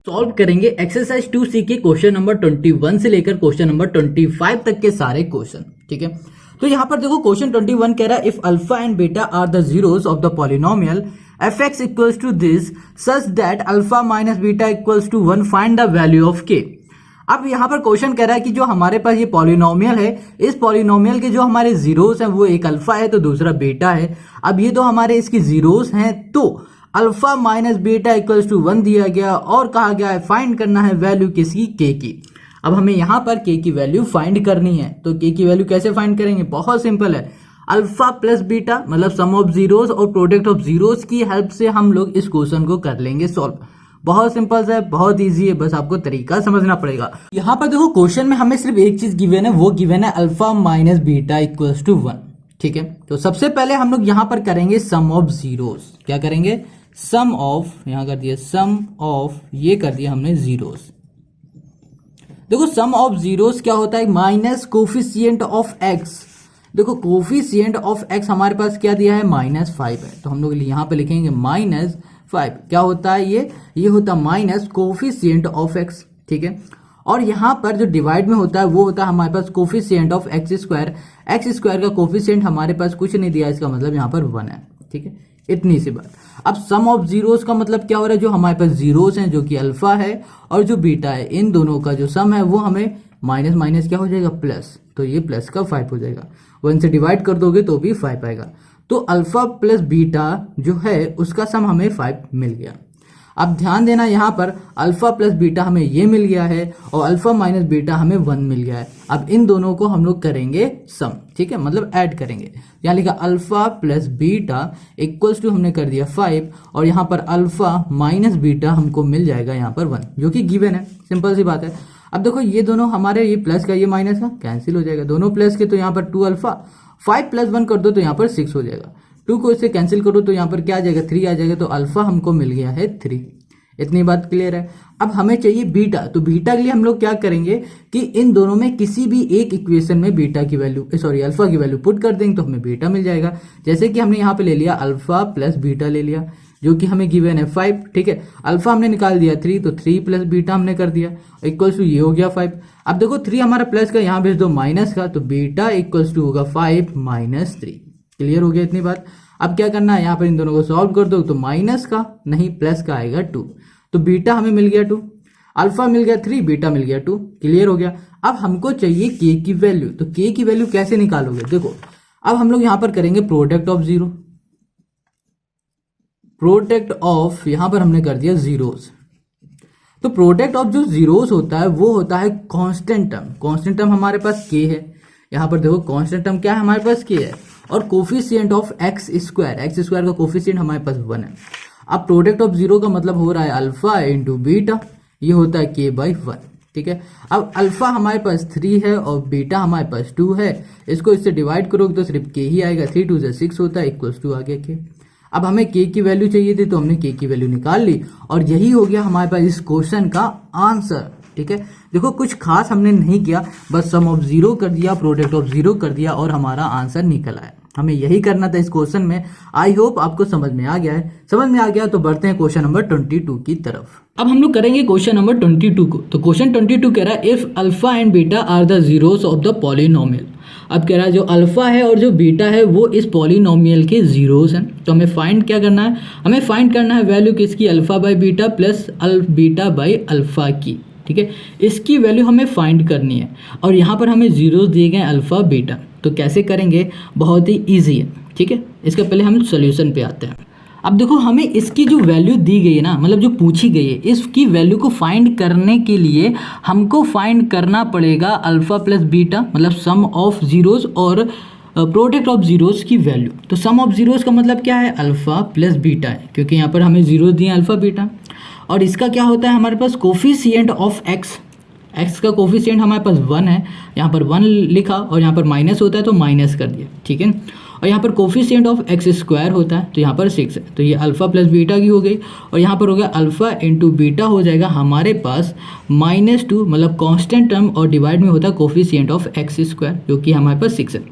Solve करेंगे exercise 2C के question number 21 से लेकर क्वेश्चन नंबर 25 तक के सारे क्वेश्चन। ठीक है, तो यहां पर देखो क्वेश्चन 21 कह रहा है if alpha and beta are the zeros of the polynomial f x equals to this such that alpha minus beta equals to 1 find the value of k. अब यहाँ पर क्वेश्चन कह रहा है कि जो हमारे पास ये पॉलिनोमियल है, इस पॉलिनोमियल के जो हमारे जीरोस हैं वो एक अल्फा है तो दूसरा बीटा है। अब ये तो हमारे इसकी जीरोस हैं, तो alpha minus beta equals to 1 दिया गया और कहा गया है फाइंड करना है वैल्यू किसकी, के की। अब हमें यहाँ पर के की वैल्यू फाइंड करनी है, तो के की वैल्यू कैसे फाइंड करेंगे, बहुत सिंपल है। अल्फा प्लस बीटा मतलब सम ऑफ जीरोस और प्रोडक्ट ऑफ जीरोस की हेल्प से हम लोग इस क्वेश्चन को कर लेंगे सॉल्व। बहुत सिंपल है, बहुत इजी है, बस आपको तरीका समझना पड़ेगा। यहाँ पर देखो क्वेश्चन में हमें सिर्फ एक चीज गिवन है, वो गिवन है alpha minus beta equals to 1। ठीक है, तो सबसे पहले हम लोग यहाँ पर करेंगे सम ऑफ जीरोस। क्या करेंगे, सम ऑफ, यहां कर दिया सम ऑफ, ये कर दिया हमने जीरोस। देखो सम ऑफ जीरोस क्या होता है, माइनस कोफिशिएंट ऑफ एक्स। देखो कोफिशिएंट ऑफ एक्स हमारे पास क्या दिया है, -5 है, तो हम लोग यहां पे लिखेंगे -5। क्या होता है ये होता है माइनस कोफिशिएंट ऑफ एक्स। ठीक है, और यहां पर जो डिवाइड में होता है वो होता है हमारे पास coefficient of x square. X square का कोफिशिएंट हमारे पास कुछ नहीं दिया, इसका मतलब यहां पर 1 है। ठीक है, इतनी सी बात। अब सम ऑफ जीरोस का मतलब क्या हो रहा है, जो हमारे पास जीरोस हैं जो कि अल्फा है और जो बीटा है, इन दोनों का जो सम है वो हमें माइनस माइनस क्या हो जाएगा, प्लस। तो ये प्लस का 5 हो जाएगा, 1 से डिवाइड कर दोगे तो भी 5 आएगा। तो अल्फा प्लस बीटा जो है उसका सम हमें 5 मिल गया। अब ध्यान देना, यहाँ पर अल्फा प्लस बीटा हमें ये मिल गया है और अल्फा माइनस बीटा हमें 1 मिल गया है। अब इन दोनों को हम लोग करेंगे सम। ठीक है, मतलब ऐड करेंगे। यहाँ लिखा alpha plus beta equals to हमने कर दिया 5 और यहाँ पर अल्फा माइनस बीटा हमको मिल जाएगा यहाँ पर 1, जो कि गिवन है। सिंपल सी बात है। अब देखो ये दोनों हमारे, ये प्लस का ये माइनस का कैंसिल हो जाएगा, दोनों प्लस के, तो यहाँ पर 2 अल्फा, 5 प्लस 1 कर दो तो यहाँ पर 6 हो जाएगा। 2 को इससे कैंसिल करो तो यहाँ पर क्या आ जाएगा, 3 आ जाएगा। तो अल्फा हमको मिल गया है 3। इतनी बात क्लियर है। अब हमें चाहिए बीटा, तो बीटा के लिए हम लोग क्या करेंगे कि इन दोनों में किसी भी एक इक्वेशन में बीटा की वैल्यू, अल्फा की वैल्यू पुट कर देंगे तो हमें बीटा मिल जाएगा। जैसे कि हमने यहाँ पे ले लिया अल्फा प्लस बीटा ले लिया, जो कि हमें गिवन है 5। ठीक है, अल्फा हमने निकाल दिया 3, तो 3 प्लस बीटा हमने कर दिया इक्वल्स टू ये हो गया 5। अब देखो 3 हमारा प्लस का, यहाँ भेज दो माइनस का, तो बीटा इक्वल्स टू होगा 5 माइनस 3। क्लियर हो गया इतनी बात। अब क्या करना है, यहाँ पर इन दोनों को सॉल्व कर दो तो माइनस का नहीं प्लस का आएगा 2, तो बीटा हमें मिल गया 2, अल्फा मिल गया 3, बीटा मिल गया 2। क्लियर हो गया। अब हमको चाहिए के की वैल्यू, तो के की वैल्यू कैसे निकालोगे, देखो अब हम लोग यहां पर करेंगे product of zero. Product of, यहां पर हमने कर दिया जीरोस। तो प्रोडक्ट ऑफ जो जीरोस होता है वो होता है कांस्टेंट टर्म। कांस्टेंट टर्म हमारे पास के है, यहां पर देखो कांस्टेंट टर्म क्या है हमारे पास, के है। और कोफिशिएंट ऑफ एक्स स्क्वायर का कोफिशिएंट हमारे पास 1 है। अब प्रोडक्ट ऑफ जीरो का मतलब हो रहा है अल्फा इंटू बीटा, ये होता है के बाई 1। ठीक है, अब अल्फा हमारे पास 3 है और बीटा हमारे पास 2 है, इसको इससे डिवाइड करोगे तो सिर्फ के ही आएगा, 3 2 से 6 होता है इक्वल्स टू आ गया के। अब हमें के की वैल्यू चाहिए थी तो हमने के की वैल्यू निकाल ली और यही हो गया हमारे पास इस क्वेश्चन का आंसर। ठीक है, देखो कुछ खास हमने नहीं किया, बस सम ऑफ जीरो कर दिया, प्रोडक्ट ऑफ जीरो कर दिया और हमारा आंसर निकल आया। हमें यही करना था इस क्वेश्चन में। आई होप आपको समझ में आ गया है। समझ में आ गया तो बढ़ते हैं क्वेश्चन नंबर 22 की तरफ। अब हम लोग करेंगे क्वेश्चन नंबर 22 को। तो क्वेश्चन 22 कह रहा है if alpha and beta are the zeros of the polynomial. अब कह रहा है जो अल्फा है और जो बीटा है वो इस पॉलिनोमियल के जीरोस हैं। तो हमें फाइंड क्या करना है, हमें फाइंड करना है वैल्यू किसकी, alpha by beta plus beta by alpha की। ठीक है, इसकी वैल्यू हमें फाइंड करनी है और यहाँ पर हमें जीरोस दिए गए अल्फा बीटा। तो कैसे करेंगे, बहुत ही इजी है। ठीक है, इसके पहले हम सॉल्यूशन पे आते हैं। अब देखो हमें इसकी जो वैल्यू दी गई है ना, मतलब जो पूछी गई है, इसकी वैल्यू को फाइंड करने के लिए हमको फाइंड करना पड़ेगा अल्फा प्लस बीटा, मतलब सम ऑफ जीरोस और प्रोडक्ट ऑफ जीरोस की वैल्यू। तो सम ऑफ जीरोस का मतलब क्या है, अल्फा प्लस बीटा है, क्योंकि यहाँ पर हमें जीरोस दिए अल्फा बीटा। और इसका क्या होता है हमारे पास कोफिशिएंट ऑफ एक्स का कोफिशिएंट हमारे पास 1 है, यहाँ पर 1 लिखा और यहाँ पर माइनस होता है तो माइनस कर दिया। ठीक है, और यहाँ पर कोफिशिएंट ऑफ एक्स स्क्वायर होता है तो यहाँ पर 6 है, तो ये अल्फा प्लस बीटा की हो गई और यहाँ पर हो गया अल्फा इंटू बीटा हो जाएगा हमारे पास -2, मतलब कांस्टेंट टर्म और डिवाइड में होता है कोफिशिएंट ऑफ एक्स स्क्वायर, जो कि हमारे पास 6 है।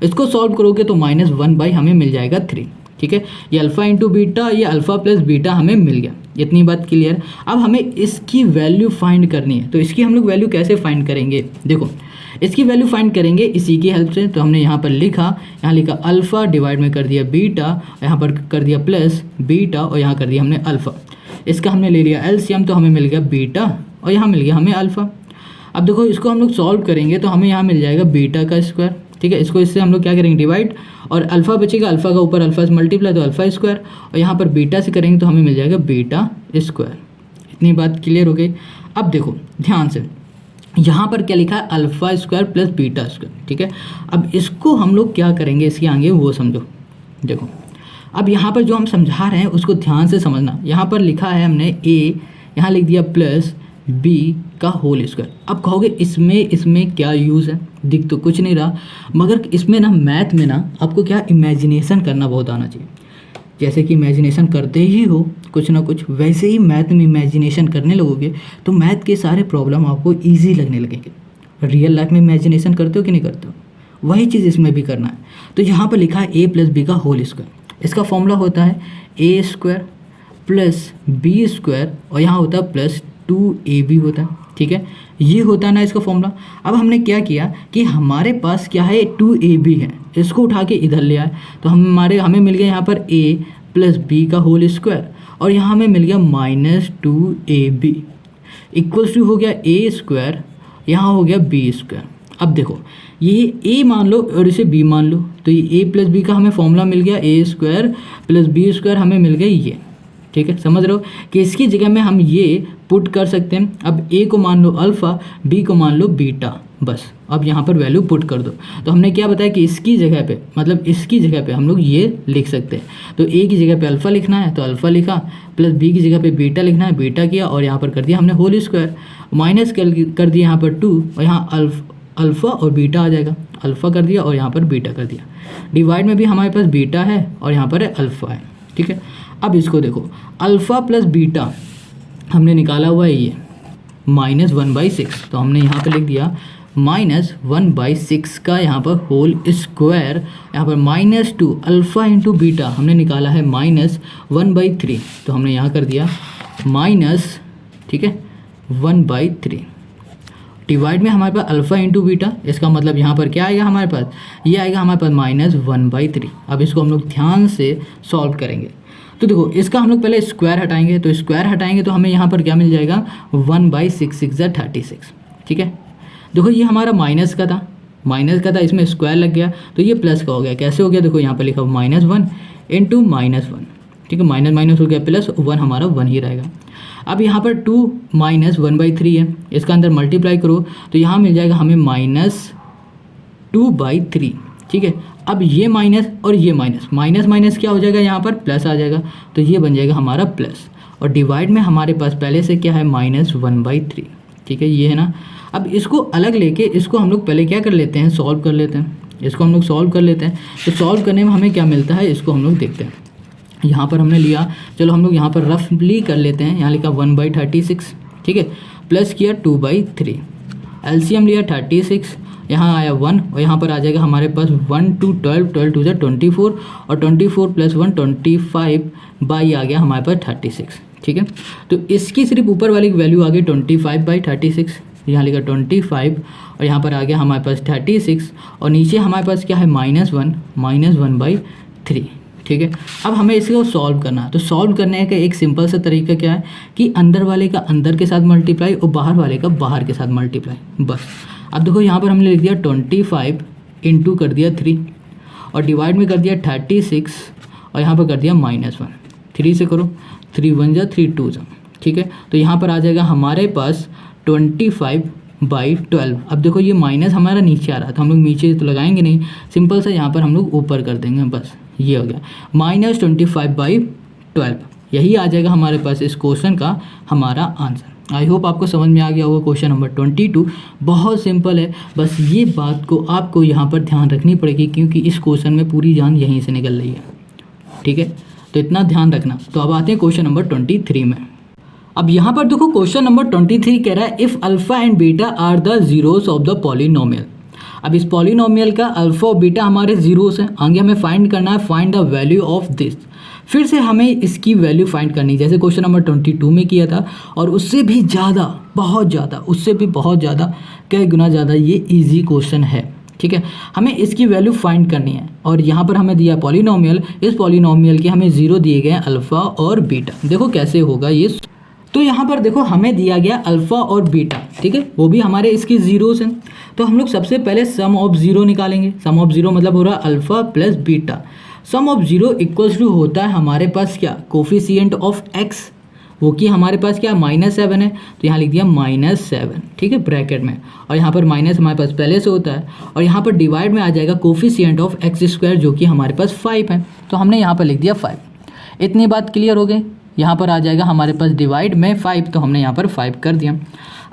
इसको सॉल्व करोगे तो -1 बाई हमें मिल जाएगा 3। ठीक है, ये अल्फ़ा इंटू बीटा, ये अल्फ़ा प्लस बीटा हमें मिल गया, इतनी बात क्लियर। अब हमें इसकी वैल्यू फाइंड करनी है, तो इसकी हम लोग वैल्यू कैसे फाइंड करेंगे, देखो इसकी वैल्यू फाइंड करेंगे इसी की हेल्प से। तो हमने यहाँ पर लिखा, यहाँ लिखा अल्फ़ा डिवाइड में कर दिया बीटा, यहाँ पर कर दिया प्लस बीटा और यहाँ कर दिया हमने अल्फ़ा। इसका हमने ले लिया एलसीएम, तो हमें मिल गया बीटा और यहाँ मिल गया हमें अल्फ़ा। अब देखो इसको हम लोग सॉल्व करेंगे तो हमें यहाँ मिल जाएगा बीटा का स्क्वायर, ठीक है, इसको इससे हम लोग क्या करेंगे डिवाइड, और अल्फ़ा बचेगा, अल्फ़ा का ऊपर अल्फ़ा से मल्टीप्लाई तो अल्फ़ा स्क्वायर, और यहाँ पर बीटा से करेंगे तो हमें मिल जाएगा बीटा स्क्वायर। इतनी बात क्लियर हो गई। अब देखो ध्यान से, यहाँ पर क्या लिखा है alpha square plus beta square, ठीक है। अब इसको हम लोग क्या करेंगे इसके आगे वो समझो। देखो अब यहाँ पर जो हम समझा रहे हैं उसको ध्यान से समझना। यहाँ पर लिखा है हमने ए, यहाँ लिख दिया प्लस बी का होल स्क्वायर। अब कहोगे इसमें क्या यूज़ है, दिख तो कुछ नहीं रहा, मगर इसमें ना मैथ में ना आपको क्या इमेजिनेशन करना बहुत आना चाहिए। जैसे कि इमेजिनेशन करते ही हो कुछ ना कुछ, वैसे ही मैथ में इमेजिनेशन करने लगोगे तो मैथ के सारे प्रॉब्लम आपको ईजी लगने लगेंगे। रियल लाइफ में इमेजिनेशन करते हो कि नहीं करते हो, वही चीज़ इसमें भी करना है। तो यहाँ पर लिखा है ए प्लस बी का होल स्क्वायर, इसका फॉर्मूला होता है ए स्क्वायर प्लस बी स्क्वायर और यहाँ होता है प्लस 2ab होता है, ठीक है, ये होता है ना इसका फॉर्मूला। अब हमने क्या किया कि हमारे पास क्या है 2ab है, इसको उठा के इधर ले आए तो हमें मिल गया यहाँ पर a प्लस बी का होल स्क्वायर और यहाँ हमें मिल गया माइनस 2ab इक्वल्स टू हो गया a स्क्वायर, यहाँ हो गया b स्क्वायर। अब देखो ये a मान लो और इसे b मान लो, तो ये a प्लस बी का हमें फॉर्मूला मिल गया a square plus b square, हमें मिल गया ये, ठीक है। समझ रहे हो कि इसकी जगह में हम ये पुट कर सकते हैं। अब a को मान लो अल्फ़ा, b को मान लो बीटा, बस अब यहाँ पर वैल्यू पुट कर दो। तो हमने क्या बताया कि इसकी जगह पे मतलब इसकी जगह पे हम लोग ये लिख सकते हैं। तो a की जगह पे अल्फ़ा लिखना है तो अल्फ़ा लिखा, प्लस b की जगह पे बीटा लिखना है बीटा किया और यहाँ पर कर दिया हमने होल स्क्वायर, माइनस कर दिया यहाँ पर 2 और यहाँ अल्फ़ा और बीटा आ जाएगा, अल्फ़ा कर दिया और यहाँ पर बीटा कर दिया। डिवाइड में भी हमारे पास बीटा है और यहाँ पर अल्फ़ा है, ठीक है। अब इसको देखो अल्फ़ा प्लस बीटा हमने निकाला हुआ है ये -1/6, तो हमने यहाँ पर लिख दिया -1/6 का यहाँ पर होल स्क्वायर, यहाँ पर -2 अल्फ़ा इंटू बीटा हमने निकाला है -1/3, तो हमने यहाँ कर दिया माइनस, ठीक है, 1/3 डिवाइड में हमारे पास अल्फ़ा इंटू बीटा, इसका मतलब यहाँ पर क्या आएगा हमारे पास, ये आएगा हमारे पास -1/3। अब इसको हम लोग ध्यान से सॉल्व करेंगे। तो देखो इसका हम लोग पहले स्क्वायर हटाएंगे, तो स्क्वायर हटाएंगे तो हमें यहाँ पर क्या मिल जाएगा 1/6 = 36, ठीक है। देखो ये हमारा माइनस का था, इसमें स्क्वायर लग गया तो ये प्लस का हो गया। कैसे हो गया, देखो यहाँ पर लिखा -1 इंटू -1, ठीक है, माइनस हो गया प्लस 1, हमारा 1 ही रहेगा। अब यहाँ पर 2 -1/3 है, इसका अंदर मल्टीप्लाई करो तो यहाँ मिल जाएगा हमें -2/3, ठीक है। अब ये माइनस और ये माइनस क्या हो जाएगा, यहाँ पर प्लस आ जाएगा, तो ये बन जाएगा हमारा प्लस, और डिवाइड में हमारे पास पहले से क्या है -1/3, ठीक है, ये है ना। अब इसको अलग लेके इसको हम लोग पहले क्या कर लेते हैं, सॉल्व कर लेते हैं, इसको हम लोग सॉल्व कर लेते हैं। तो सॉल्व करने में हमें क्या मिलता है इसको हम लोग देखते हैं। यहाँ पर हमने लिया, चलो हम लोग यहाँ पर रफली कर लेते हैं, यहाँ लिखा 1/36, ठीक है, प्लस किया 2/3, एलसीएम लिया 36, यहाँ आया 1 और यहाँ पर आ जाएगा हमारे पास 1 2 12, 12 2 24 और 24 + 1 25 बाई आ गया हमारे पास 36, ठीक है। तो इसकी सिर्फ ऊपर वाली वैल्यू आ गई 25/36, यहाँ लिखा 25 और यहाँ पर आ गया हमारे पास 36 और नीचे हमारे पास क्या है -1/3, ठीक है। अब हमें इसको सॉल्व करना है, तो सॉल्व करने का एक सिंपल सा तरीका क्या है कि अंदर वाले का अंदर के साथ मल्टीप्लाई और बाहर वाले का बाहर के साथ मल्टीप्लाई, बस। अब देखो यहाँ पर हमने लिख दिया 25 इंटू कर दिया 3 और डिवाइड में कर दिया 36 और यहाँ पर कर दिया -1, 3 से करो, 3 1 जा 3 2 जा, ठीक है। तो यहाँ पर आ जाएगा हमारे पास 25/12। अब देखो ये माइनस हमारा नीचे आ रहा था, हम लोग नीचे तो लगाएंगे नहीं, सिंपल सा यहाँ पर हम लोग ऊपर कर देंगे, बस ये हो गया -25/12। यही आ जाएगा हमारे पास इस क्वेश्चन का हमारा आंसर। आई होप आपको समझ में आ गया होगा। क्वेश्चन नंबर 22 बहुत सिंपल है, बस ये बात को आपको यहाँ पर ध्यान रखनी पड़ेगी क्योंकि इस क्वेश्चन में पूरी जान यहीं से निकल रही है, ठीक है, तो इतना ध्यान रखना। तो अब आते हैं क्वेश्चन नंबर 23 में। अब यहाँ पर देखो क्वेश्चन नंबर 23 कह रहा है if alpha and beta are the zeros of the polynomial. अब इस पॉलिनोमियल का अल्फा और बीटा हमारे जीरोस हैं, आगे हमें फाइंड करना है find the value of this. फिर से हमें इसकी वैल्यू फाइंड करनी, जैसे क्वेश्चन नंबर 22 में किया था, और उससे भी ज़्यादा, बहुत ज़्यादा, उससे भी बहुत ज़्यादा, कई गुना ज़्यादा ये इजी क्वेश्चन है। ठीक है, हमें इसकी वैल्यू फाइंड करनी है, और यहाँ पर हमें दिया पॉलिनोमियल, इस पॉलिनोमियल के हमें जीरो दिए गए हैं अल्फ़ा और बीटा। देखो कैसे होगा ये, तो यहाँ पर देखो हमें दिया गया अल्फ़ा और बीटा, ठीक है, वो भी हमारे इसके जीरोस हैं। तो हम लोग सबसे पहले सम ऑफ जीरो निकालेंगे। सम ऑफ जीरो मतलब हो रहा है alpha plus beta. Sum of zero equals to होता है हमारे पास क्या, कोफिशिएंट ऑफ एक्स, वो कि हमारे पास क्या -7 है, तो यहाँ लिख दिया -7, ठीक है, ब्रैकेट में, और यहाँ पर माइनस हमारे पास पहले से होता है, और यहाँ पर डिवाइड में आ जाएगा कोफिशिएंट ऑफ एक्स स्क्वायर जो कि हमारे पास 5 है, तो हमने यहाँ पर लिख दिया 5। इतनी बात क्लियर हो गई। यहाँ पर आ जाएगा हमारे पास डिवाइड में 5, तो हमने यहाँ पर 5 कर दिया।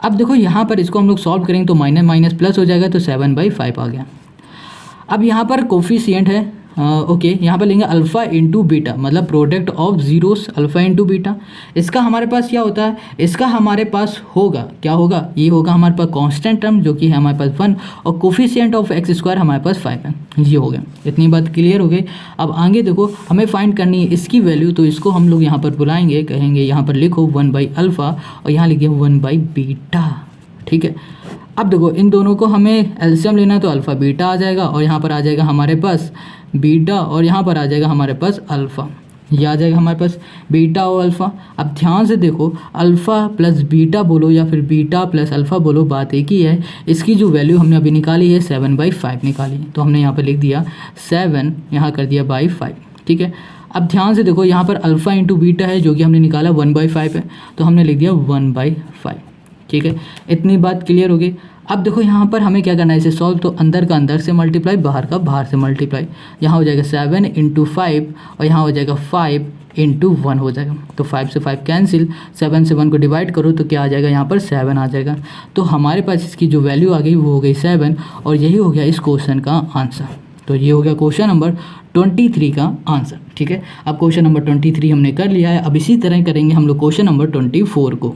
अब देखो यहाँ पर इसको हम लोग सॉल्व करेंगे तो माइनस माइनस प्लस हो जाएगा, तो 7/5 आ गया। अब यहाँ पर कोफिशिएंट है, ओके, यहाँ पर लेंगे अल्फ़ा इंटू बीटा, मतलब product of zeros, alpha into beta. इसका हमारे पास क्या होता है, इसका हमारे पास होगा, क्या होगा, ये होगा हमारे पास कांस्टेंट टर्म जो कि है हमारे पास 1, और कोफिशिएंट ऑफ एक्स स्क्वायर हमारे पास 5 है। ये हो गया, इतनी बात क्लियर हो गई। अब आगे देखो हमें फाइंड करनी है इसकी वैल्यू, तो इसको हम लोग यहाँ पर बुलाएंगे, कहेंगे यहाँ पर लिखो 1/अल्फ़ा और यहाँ लिखिए 1/बीटा, ठीक है। अब देखो इन दोनों को हमें एलसीएम लेना है, तो अल्फ़ा बीटा आ जाएगा, और यहाँ पर आ जाएगा हमारे पास बीटा, और यहाँ पर आ जाएगा हमारे पास अल्फ़ा, ये आ जाएगा हमारे पास बीटा और अल्फ़ा। अब ध्यान से देखो, अल्फ़ा प्लस बीटा बोलो या फिर बीटा प्लस अल्फ़ा बोलो, बात एक ही है। इसकी जो वैल्यू हमने अभी निकाली है 7/5 निकाली है, तो हमने यहाँ पर लिख दिया 7, यहाँ कर दिया बाई 5, ठीक है। अब ध्यान से देखो यहाँ पर अल्फ़ा इंटू बीटा है जो कि हमने निकाला 1/5 है, तो हमने लिख दिया 1/5, ठीक है। इतनी बात क्लियर हो गई। अब देखो यहाँ पर हमें क्या करना है, इसे सॉल्व, तो अंदर का अंदर से मल्टीप्लाई, बाहर का बाहर से मल्टीप्लाई। यहाँ हो जाएगा 7 × 5 और यहाँ हो जाएगा 5 × 1 हो जाएगा, तो 5 से 5 कैंसिल, 7 से 1 को डिवाइड करो तो क्या आ जाएगा, यहाँ पर 7 आ जाएगा। तो हमारे पास इसकी जो वैल्यू आ गई वो हो गई 7, और यही हो गया इस क्वेश्चन का आंसर। तो ये हो गया क्वेश्चन नंबर 23 का आंसर, ठीक है। अब क्वेश्चन नंबर 23 हमने कर लिया है। अब इसी तरह करेंगे हम लोग क्वेश्चन नंबर 24 को।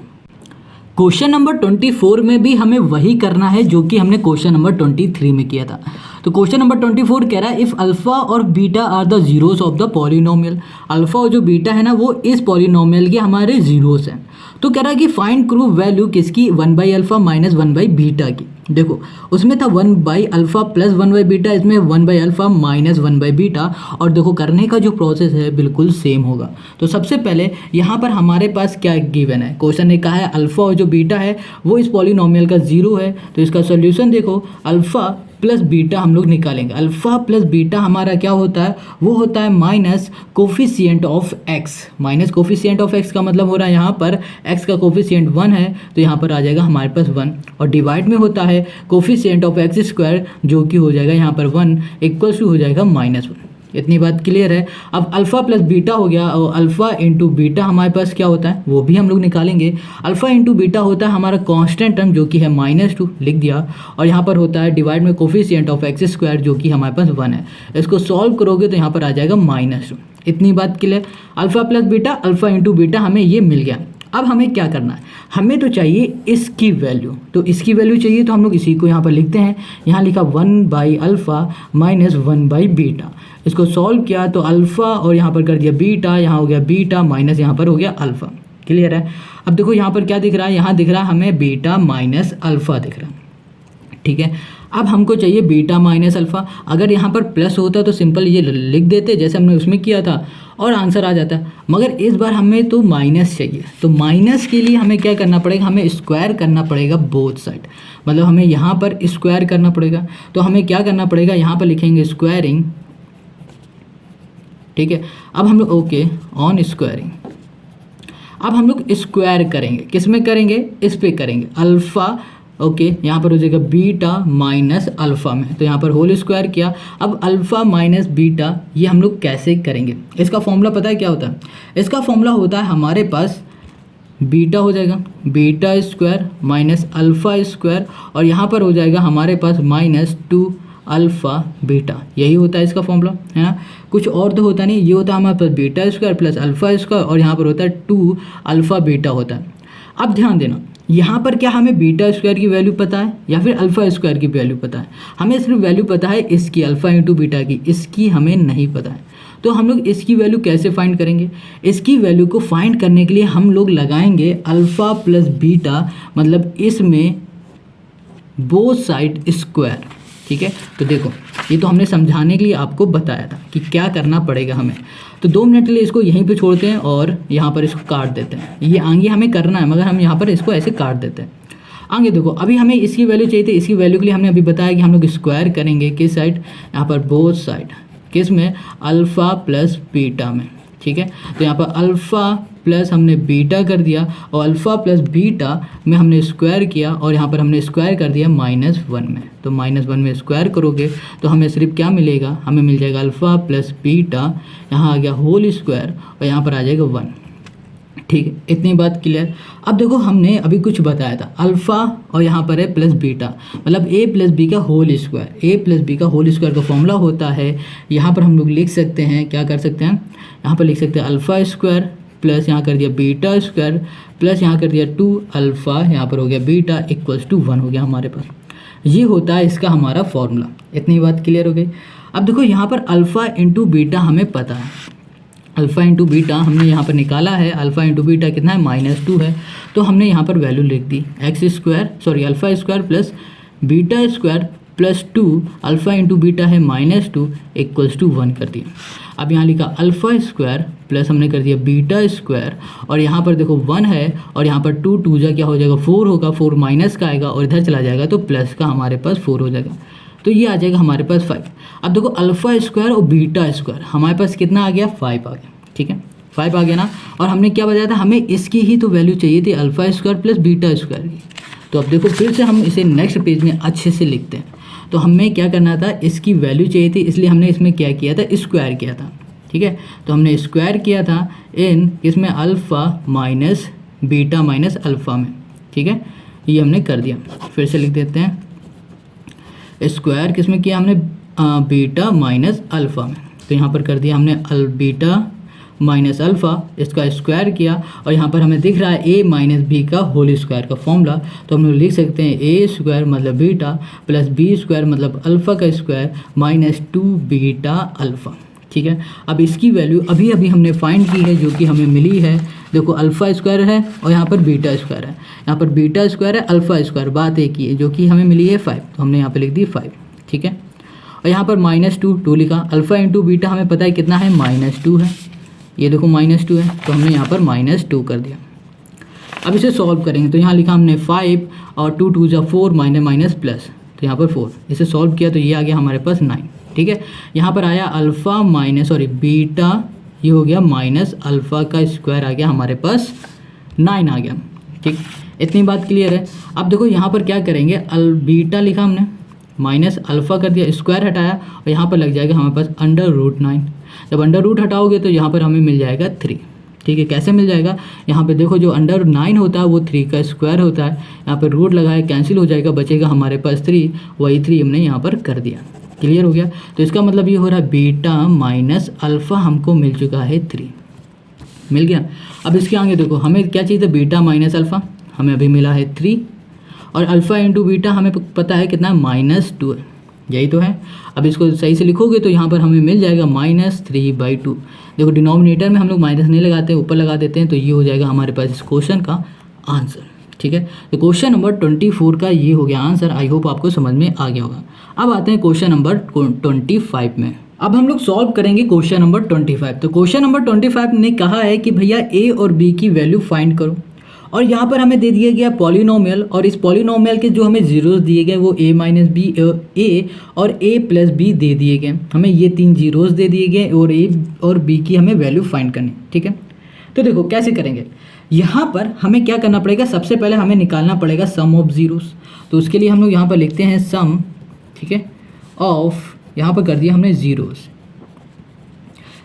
क्वेश्चन नंबर 24 में भी हमें वही करना है जो कि हमने क्वेश्चन नंबर 23 में किया था। तो क्वेश्चन नंबर 24 कह रहा है इफ़ अल्फ़ा और beta are the zeros of the polynomial. Alpha और जो बीटा है ना वो इस पॉलिनोमियल के हमारे जीरोस हैं। तो कह रहा है कि फाइंड करो वैल्यू किसकी, 1/अल्फ़ा माइनस 1/बीटा की। देखो उसमें था 1/अल्फ़ा प्लस 1/बीटा, इसमें 1/अल्फ़ा माइनस 1/बीटा, और देखो करने का जो प्रोसेस है बिल्कुल सेम होगा। तो सबसे पहले यहाँ पर हमारे पास क्या गिवन है, क्वेश्चन ने कहा है अल्फ़ा और जो बीटा है वो इस पॉलिनोमियल का जीरो है। तो इसका सोल्यूशन देखो, अल्फ़ा प्लस बीटा हम लोग निकालेंगे। अल्फ़ा प्लस बीटा हमारा क्या होता है, वो होता है minus coefficient of x. Minus coefficient of x का मतलब हो रहा है यहाँ पर एक्स का कोफिशिएंट 1 है, तो यहाँ पर आ जाएगा हमारे पास 1, और डिवाइड में होता है कोफिशिएंट ऑफ एक्स स्क्वायर जो कि हो जाएगा यहाँ पर 1 इक्वल्स टू हो जाएगा -1। इतनी बात क्लियर है। अब अल्फ़ा प्लस बीटा हो गया, और अल्फ़ा इंटू बीटा हमारे पास क्या होता है वो भी हम लोग निकालेंगे। अल्फ़ा इंटू बीटा होता है हमारा कांस्टेंट टर्म जो कि है -2, लिख दिया, और यहाँ पर होता है डिवाइड में कोफिशिएंट ऑफ एक्स स्क्वायर जो कि हमारे पास 1 है। इसको सॉल्व करोगे तो यहाँ पर आ जाएगा -2। इतनी बात clear. Alpha plus beta, alpha into beta हमें ये मिल गया। अब हमें क्या करना है, हमें तो चाहिए इसकी वैल्यू। तो इसकी वैल्यू चाहिए तो हम लोग इसी को यहाँ पर लिखते हैं। यहाँ लिखा 1/अल्फ़ा माइनस 1/बीटा। इसको सॉल्व किया तो अल्फ़ा और यहाँ पर कर दिया बीटा, यहाँ हो गया बीटा माइनस यहाँ पर हो गया अल्फ़ा। क्लियर है। अब देखो यहाँ पर क्या दिख रहा है, यहाँ दिख रहा है हमें बीटा माइनस अल्फ़ा दिख रहा है, ठीक है। अब हमको चाहिए बीटा माइनस अल्फ़ा। अगर यहाँ पर प्लस होता तो सिंपल ये लिख देते जैसे हमने उसमें किया था और आंसर आ जाता, मगर इस बार हमें तो माइनस चाहिए। तो माइनस के लिए हमें क्या करना पड़ेगा, हमें स्क्वायर करना पड़ेगा बोथ साइड, मतलब हमें यहाँ पर स्क्वायर करना पड़ेगा। तो हमें क्या करना पड़ेगा, यहाँ पर लिखेंगे स्क्वायरिंग, ठीक है। अब हम लोग ओके ऑन स्क्वायरिंग, अब हम लोग स्क्वायर करेंगे, किस में करेंगे, इस पे करेंगे अल्फ़ा, ओके यहाँ पर हो जाएगा बीटा माइनस अल्फ़ा में, तो यहाँ पर होल स्क्वायर किया। अब अल्फ़ा माइनस बीटा ये हम लोग कैसे करेंगे, इसका फॉर्मूला पता है क्या होता है, इसका फॉर्मूला होता है हमारे पास बीटा हो जाएगा beta square minus alpha square, और यहाँ पर हो जाएगा हमारे पास -2 अल्फ़ा बीटा। यही होता है इसका फॉर्मूला, है ना, कुछ और तो होता नहीं। ये होता है हमारे पास beta square plus alpha square, और यहाँ पर होता है 2 अल्फ़ा बीटा होता है। अब ध्यान देना, यहाँ पर क्या हमें बीटा स्क्वायर की वैल्यू पता है या फिर अल्फा स्क्वायर की वैल्यू पता है? हमें सिर्फ वैल्यू पता है इसकी, अल्फा इंटू बीटा की, इसकी हमें नहीं पता है। तो हम लोग इसकी वैल्यू कैसे फाइंड करेंगे? इसकी वैल्यू को फाइंड करने के लिए हम लोग लगाएंगे अल्फा प्लस बीटा, मतलब इसमें बोथ साइड स्क्वायर। ठीक है, तो देखो ये तो हमने समझाने के लिए आपको बताया था कि क्या करना पड़ेगा हमें। तो 2 मिनट के लिए इसको यहीं पे छोड़ते हैं और यहाँ पर इसको काट देते हैं। ये आगे हमें करना है मगर हम यहाँ पर इसको ऐसे काट देते हैं। आगे देखो, अभी हमें इसकी वैल्यू चाहिए थी, इसकी वैल्यू के लिए हमने अभी बताया कि हम लोग स्क्वायर करेंगे किस साइड, यहाँ पर बोथ साइड, किस में, अल्फ़ा प्लस बीटा में। ठीक है, तो यहाँ पर अल्फ़ा प्लस हमने बीटा कर दिया और अल्फ़ा प्लस बीटा में हमने स्क्वायर किया और यहाँ पर हमने स्क्वायर कर दिया -1 में। तो -1 में स्क्वायर करोगे तो हमें सिर्फ क्या मिलेगा, हमें मिल जाएगा अल्फ़ा प्लस बीटा, यहाँ आ गया होल स्क्वायर और यहाँ पर आ जाएगा 1। ठीक है, इतनी बात क्लियर। अब देखो हमने अभी कुछ बताया था, अल्फ़ा और यहाँ पर है प्लस बीटा, मतलब a प्लस बी का whole square. a plus b का होल स्क्वायर का फॉर्मूला होता है, यहाँ पर हम लोग लिख सकते हैं, क्या कर सकते हैं, यहाँ पर लिख सकते हैं अल्फ़ा स्क्वायर प्लस यहाँ कर दिया बीटा स्क्वायर प्लस यहाँ कर दिया 2 अल्फ़ा, यहाँ पर हो गया बीटा इक्वल्स टू 1 हो गया हमारे पास। ये होता है इसका हमारा फॉर्मूला। इतनी बात क्लियर हो गई। अब देखो यहाँ पर अल्फ़ा इंटू बीटा हमें पता है, अल्फ़ा इंटू बीटा हमने यहाँ पर निकाला है, अल्फ़ा इंटू बीटा कितना है, -2 है। तो हमने यहाँ पर वैल्यू लिख दी alpha square plus beta square plus 2 alpha into beta है -2 इक्वल्स टू 1 कर दिया। अब यहाँ लिखा अल्फ़ा स्क्वायर प्लस हमने कर दिया बीटा स्क्वायर और यहाँ पर देखो 1 है और यहाँ पर 2 2 जा क्या हो जाएगा, 4 होगा, 4 माइनस का आएगा और इधर चला जाएगा तो प्लस का हमारे पास 4 हो जाएगा। तो ये आ जाएगा हमारे पास 5। अब देखो अल्फ़ा स्क्वायर और बीटा स्क्वायर हमारे पास कितना आ गया, 5 आ गया। ठीक है, 5 आ गया ना। और हमने क्या बताया था, हमें इसकी ही तो वैल्यू चाहिए थी, alpha square plus beta square की। तो अब देखो फिर से हम इसे नेक्स्ट पेज में अच्छे से लिखते हैं। तो हमें क्या करना था, इसकी वैल्यू चाहिए थी, इसलिए हमने इसमें क्या किया था, स्क्वायर किया था। ठीक है, तो हमने स्क्वायर किया था इन किसमें, alpha minus beta minus alpha में। ठीक है, ये हमने कर दिया। फिर से लिख देते हैं, स्क्वायर किस में किया हमने, बीटा माइनस अल्फ़ा में। तो यहाँ पर कर दिया हमने बीटा माइनस अल्फ़ा, इसका स्क्वायर किया और यहाँ पर हमें दिख रहा है a माइनस बी का होल स्क्वायर का फॉर्मूला। तो हम लोग लिख सकते हैं a स्क्वायर मतलब बीटा प्लस b स्क्वायर मतलब अल्फ़ा का स्क्वायर -2 बीटा अल्फ़ा। ठीक है, अब इसकी वैल्यू अभी अभी हमने फाइंड की है जो कि हमें मिली है। देखो अल्फ़ा स्क्वायर है और यहाँ पर बीटा स्क्वायर है, यहाँ पर बीटा स्क्वायर है, अल्फ़ा स्क्वायर, बात एक ही है, जो कि हमें मिली है 5। तो हमने यहाँ पर लिख दी 5। ठीक है, और यहाँ पर -2 लिखा, अल्फ़ा इंटू बीटा हमें पता है कितना है, -2 है। ये देखो -2 है तो हमने यहाँ पर -2 कर दिया। अब इसे सॉल्व करेंगे तो यहाँ लिखा हमने 5 और 2 2 जा 4 माइनस प्लस, तो यहाँ पर 4, इसे सॉल्व किया तो ये आ गया हमारे पास 9। ठीक है, यहाँ पर आया अल्फ़ा बीटा, ये हो गया माइनस अल्फ़ा का स्क्वायर आ गया हमारे पास 9 आ गया। ठीक, इतनी बात क्लियर है। अब देखो यहाँ पर क्या करेंगे, बीटा लिखा हमने माइनस अल्फ़ा कर दिया, स्क्वायर हटाया और यहाँ पर लग जाएगा हमारे पास √9। जब √9 हटाओगे तो यहाँ पर हमें मिल जाएगा 3। ठीक है, कैसे मिल जाएगा, यहाँ पे देखो जो √9 होता है वो 3 का स्क्वायर होता है, यहाँ पर रूट लगाए कैंसिल हो जाएगा, बचेगा हमारे पास 3, वही 3 हमने यहाँ पर कर दिया। क्लियर हो गया। तो इसका मतलब ये हो रहा है बीटा माइनस अल्फ़ा हमको मिल चुका है 3, मिल गया। अब इसके आगे देखो हमें क्या चाहिए था, बीटा माइनस अल्फ़ा, हमें अभी मिला है 3 और अल्फ़ा इंटू बीटा हमें पता है कितना, -2 है, यही तो है। अब इसको सही से लिखोगे तो यहाँ पर हमें मिल जाएगा -3/2। देखो डिनोमिनेटर में हम लोग माइनस नहीं लगाते, ऊपर लगा देते हैं, तो ये हो जाएगा हमारे पास इस क्वेश्चन का आंसर। ठीक है, तो क्वेश्चन नंबर 24 का ये हो गया आंसर। आई होप आपको समझ में आ गया होगा। अब आते हैं क्वेश्चन नंबर 25 में। अब हम लोग सॉल्व करेंगे क्वेश्चन नंबर 25। तो क्वेश्चन नंबर 25 ने कहा है कि भैया a और b की वैल्यू फाइंड करो, और यहाँ पर हमें दे दिया गया पॉलिनोमियल, और इस पॉलिनोमियल के जो हमें जीरोस दिए गए वो a माइनस बी a और a प्लस b दे दिए गए। हमें ये 3 जीरोस दे दिए गए और a और b की हमें वैल्यू फाइंड करनी। ठीक है, तो देखो कैसे करेंगे। यहाँ पर हमें क्या करना पड़ेगा, सबसे पहले हमें निकालना पड़ेगा सम ऑफ जीरोस। तो उसके लिए हम लोग यहाँ पर लिखते हैं सम, ठीक है, ऑफ, यहाँ पर कर दिया हमने जीरोस।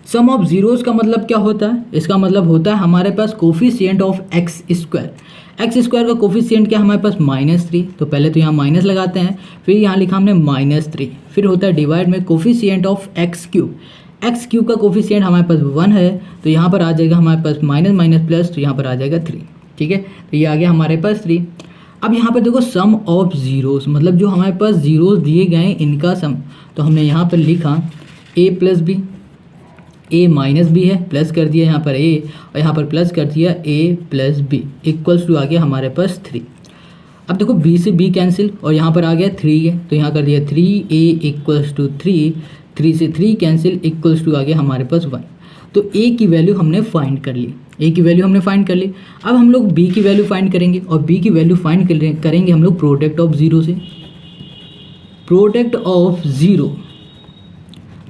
सम ऑफ जीरोस का मतलब क्या होता है, इसका मतलब होता है हमारे पास coefficient of x square. X square का कोफिशिएंट क्या हमारे पास -3, तो पहले तो यहाँ माइनस लगाते हैं, फिर यहाँ लिखा हमने -3, फिर होता है डिवाइड में coefficient of x cube. X cube का कोफिशिएंट हमारे पास 1 है, तो यहाँ पर आ जाएगा हमारे पास माइनस माइनस प्लस, तो यहाँ पर आ जाएगा 3। ठीक है, तो ये आ गया हमारे पास 3। अब यहाँ पर देखो सम ऑफ ज़ीरोस, मतलब जो हमारे पास ज़ीरोस दिए गए हैं इनका सम, तो हमने यहाँ पर लिखा a plus b, a minus b है, प्लस कर दिया यहाँ पर a और यहाँ पर प्लस कर दिया a plus B equals two आ गया हमारे पास 3। अब देखो b से b कैंसिल और यहाँ पर आ गया 3 है, तो यहाँ कर दिया 3a इक्वल्स टू 3, 3 से 3 कैंसिल इक्वल्स टू आ गया हमारे पास 1। तो a की वैल्यू हमने फाइंड कर ली, a की वैल्यू हमने फाइंड कर ली। अब हम लोग b की वैल्यू फाइंड करेंगे और b की वैल्यू फाइंड करेंगे हम लोग प्रोडक्ट ऑफ ज़ीरो से। Product of zero,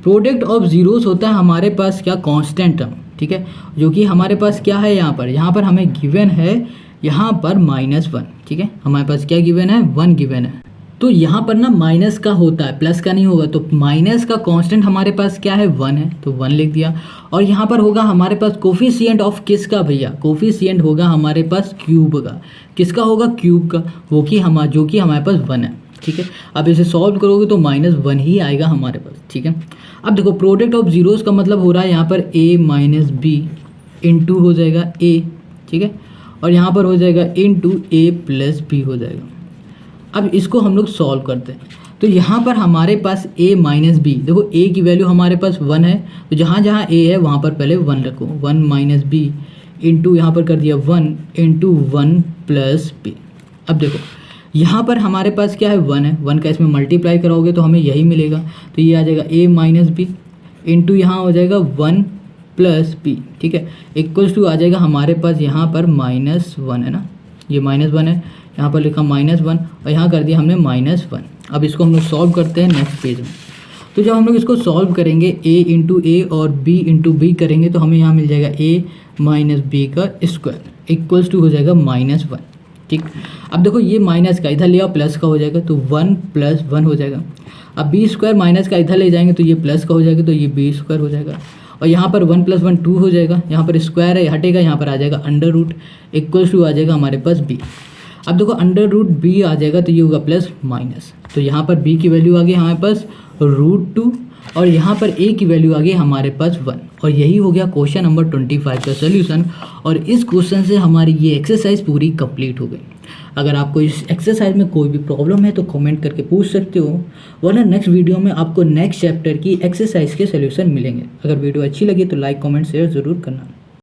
product of zeros होता है हमारे पास क्या, कांस्टेंट टर्म, ठीक है, जो कि हमारे पास क्या है यहाँ पर हमें गिवन है यहाँ पर -1, ठीक है, हमारे पास क्या गिवन है, 1 गिवन है। तो यहाँ पर ना माइनस का होता है, प्लस का नहीं होगा, तो माइनस का कांस्टेंट हमारे पास क्या है, 1 है, तो 1 लिख दिया। और यहाँ पर होगा हमारे पास कोफिशिएंट ऑफ किसका भैया, कोफिशिएंट होगा हमारे पास क्यूब का, किसका होगा, क्यूब का, वो कि जो कि हमारे पास 1 है, ठीक है। अब इसे सॉल्व करोगे तो -1 ही आएगा हमारे पास, ठीक है। अब देखो प्रोडक्ट ऑफ ज़ीरोस का मतलब हो रहा है यहाँ पर a माइनस बी इंटू हो जाएगा a, ठीक है, और यहाँ पर हो जाएगा इंटू a प्लस बी हो जाएगा। अब इसको हम लोग सॉल्व करते हैं, तो यहाँ पर हमारे पास a माइनस बी, देखो a की वैल्यू हमारे पास 1 है, तो जहाँ जहाँ a है वहाँ पर पहले 1 रखो, 1 माइनस बी इंटू यहाँ पर कर दिया 1 इंटू 1 प्लस बी। अब देखो यहाँ पर हमारे पास क्या है, 1 है, 1 का इसमें मल्टीप्लाई कराओगे तो हमें यही मिलेगा, तो ये आ जाएगा a माइनस बी इंटू यहाँ हो जाएगा 1 प्लस बी, ठीक है, इक्वल्स टू आ जाएगा हमारे पास यहाँ पर -1 है ना, ये -1 है, यहाँ पर लिखा -1 और यहाँ कर दिया हमने -1। अब इसको हम लोग सॉल्व करते हैं नेक्स्ट पेज में। तो जब हम लोग इसको सॉल्व करेंगे a इंटू ए और b इंटू बी करेंगे तो हमें यहाँ मिल जाएगा a माइनस बी का स्क्वायर इक्वल्स टू हो जाएगा -1, ठीक। अब देखो ये माइनस का इधर ले आओ, प्लस का हो जाएगा, तो 1 + 1 हो जाएगा। अब बी स्क्वायर माइनस का इधर ले जाएंगे तो ये प्लस का हो जाएगा, तो ये बी स्क्वायर हो जाएगा। और यहाँ पर 1 + 1 2 हो जाएगा, यहाँ पर स्क्वायर है हटेगा, यहाँ पर आ जाएगा अंडर रूट इक्वल्स टू आ जाएगा हमारे पास b। अब देखो अंडर रूट b आ जाएगा तो ये होगा प्लस माइनस, तो यहाँ पर b की वैल्यू आ गई हमारे पास √2 और यहाँ पर a की वैल्यू आ गई हमारे पास 1। और यही हो गया क्वेश्चन नंबर 25 का सोल्यूशन। और इस क्वेश्चन से हमारी ये एक्सरसाइज पूरी कंप्लीट हो गई। अगर आपको इस एक्सरसाइज में कोई भी प्रॉब्लम है तो कमेंट करके पूछ सकते हो, वरना नेक्स्ट वीडियो में आपको नेक्स्ट चैप्टर की एक्सरसाइज के सोल्यूशन मिलेंगे। अगर वीडियो अच्छी लगी तो लाइक कमेंट शेयर ज़रूर करना।